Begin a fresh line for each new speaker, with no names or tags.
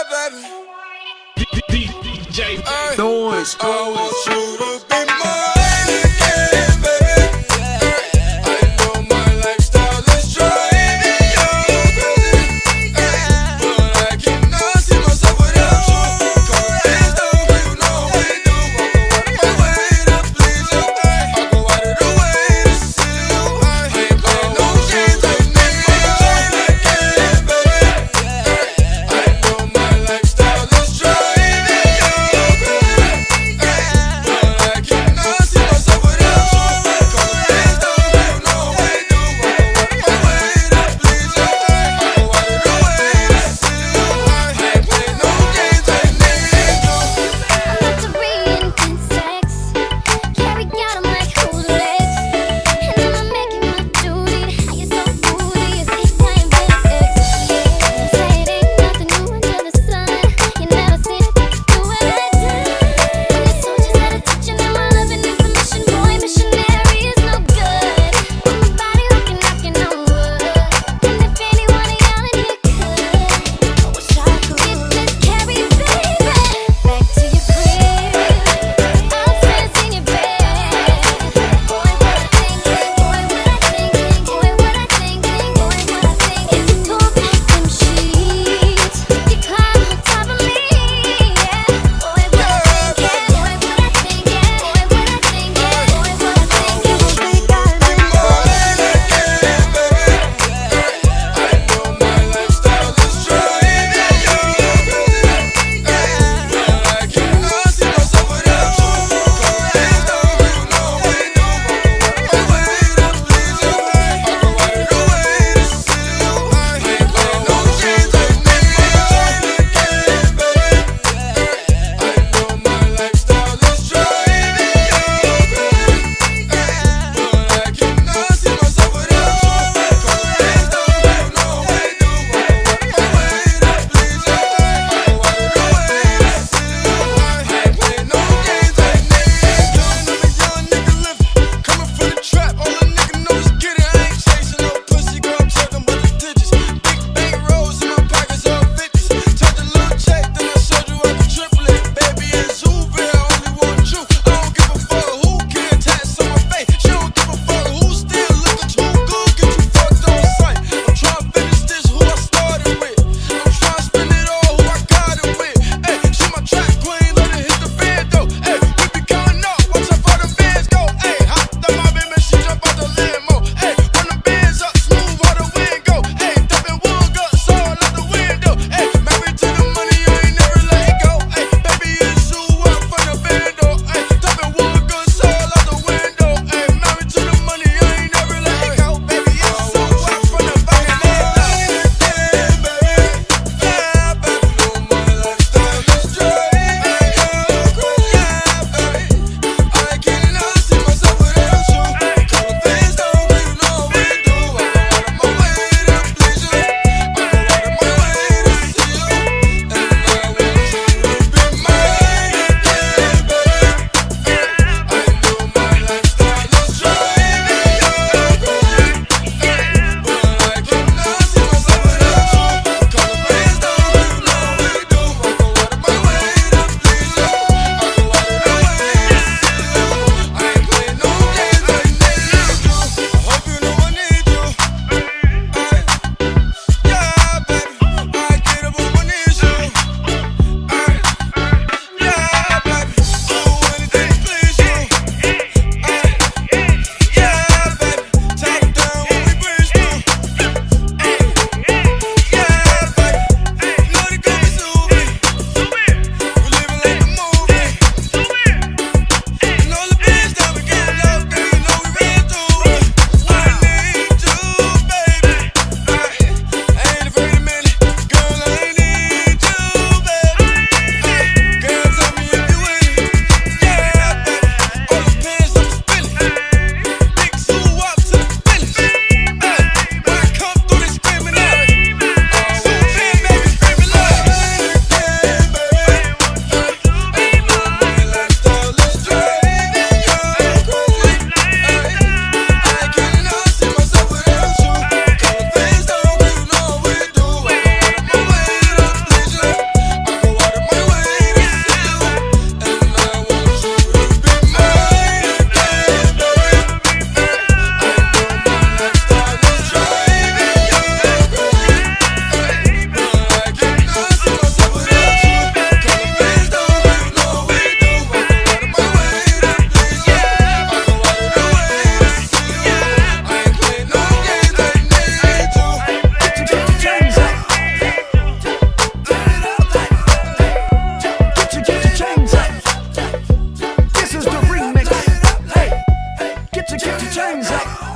baby. DJ
NOIZ.
I want you to be mine again, baby. I know my lifestyle is driving you crazy, but I cannot see myself without you. Cause it's the way you know we do. I'll go out of my way to please you. I'll go out of the way to see you. I ain't playing no games. I need mine again, baby. I know my lifestyle is driving you crazy, but I
So get your chains up.